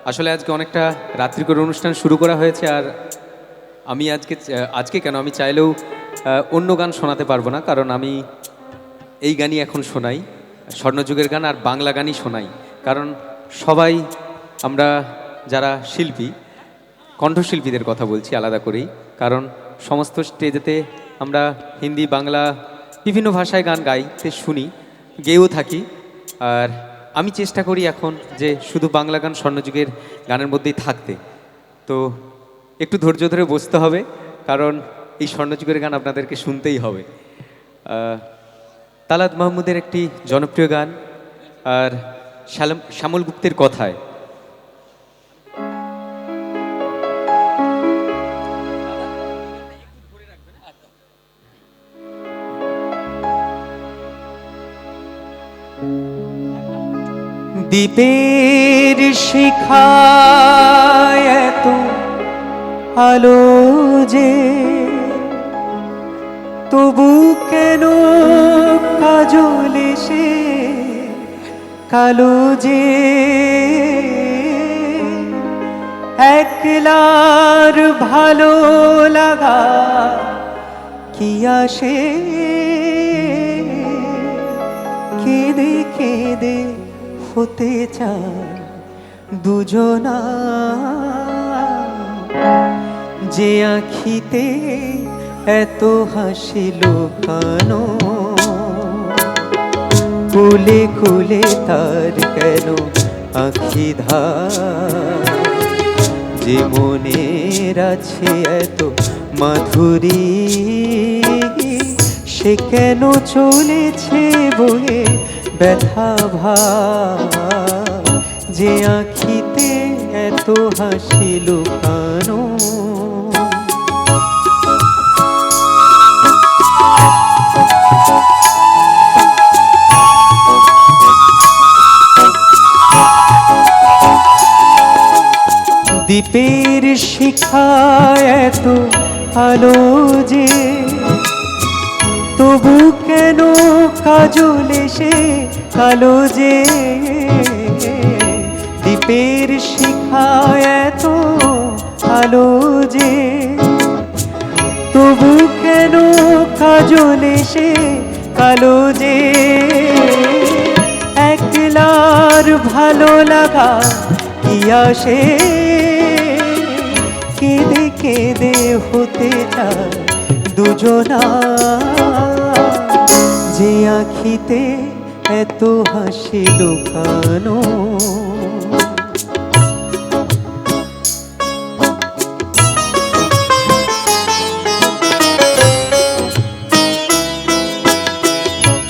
আসলে আজকে অনেকটা রাত্রি করে অনুষ্ঠান শুরু করা হয়েছে, আর আমি আজকে কেন আমি চাইলেও অন্য গান শোনাতে পারবো না, কারণ আমি এই গানই এখন শোনাই, স্বর্ণযুগের গান আর বাংলা গানই শোনাই। কারণ সবাই আমরা যারা শিল্পী, কণ্ঠশিল্পীদের কথা বলছি আলাদা করেই, কারণ সমস্ত স্টেজেতে আমরা হিন্দি বাংলা বিভিন্ন ভাষায় গান গাইতে শুনি, গেয়েও থাকি। আর আমি চেষ্টা করি এখন যে শুধু বাংলা গান স্বর্ণযুগের গানের মধ্যেই থাকতে। তো একটু ধৈর্য ধরে বসতে হবে, কারণ এই স্বর্ণযুগের গান আপনাদেরকে শুনতেই হবে। তালাত মাহমুদের একটি জনপ্রিয় গান, আর শ্যামল গুপ্তের কথায়। দ্বীপের শিখায় এত আলো যে, তবু কেন কাজল এসে কালো যে, একলার ভালো লাগা কি আসে, কেঁদে কেঁদে হতে চায় দুজনা, যে আখিতে এত হাসি লুকানো, কুলে কুলে তার কেন আখি ধার, যে মনের আছে এত মাধুরী, সে কেন চলেছে বয়ে ব্যথা ভার, যে আখিতে এত হাসি লুকানো। দ্বীপের শিখায় এত আলো যে, তবু কেন কাজল এসে কালো যে, দ্বীপের শিখায় এত আলো যে, তবু কেন কাজল এসে কালো যে, একলার ভালো লাগা কি আসে, কেঁদে কেঁদে হতে চায় দুজনা, যে আখিতে এত হাসি লুকানো।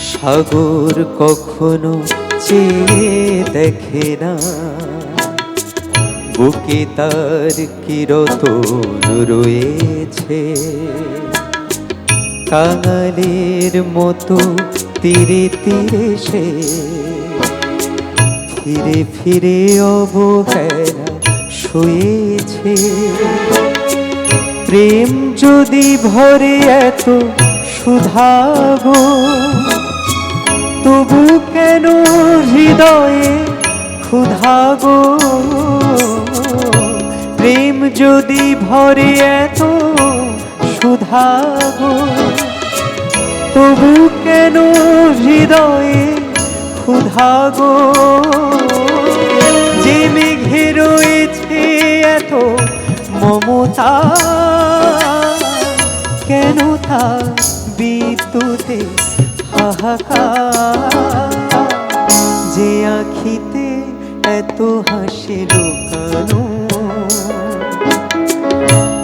সাগর কখনো চেয়ে দেখে না, বুকে তার কিরতন রয়েছে, কাঙালের মতো তীরে তীরে সে ফিরে ফিরে অবহেলা শুয়েছে, প্রেম যদি ভরে এত সুধাগো, তবু কেন হৃদয়ে ক্ষুধাগো, প্রেম যদি ভরে এত সুধাগো, তবু কেন হৃদয়ে ক্ষুধাগো, যে মেঘে রয়েছে এত মমতা, কেন তা বিদ্যুতে হাহাকার, যে আখিতে এত হাসি লুকানো,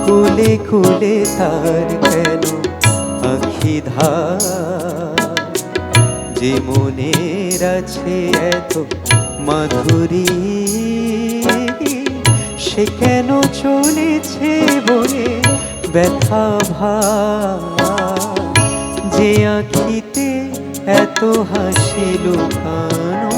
কুলে কুলে তার কেন আখি ধার, যে মনের আছে এত মাধুরী, সে কেন চলেছে বলে ব্যথা ভার, যে আখিতে এত হাসি লুকানো।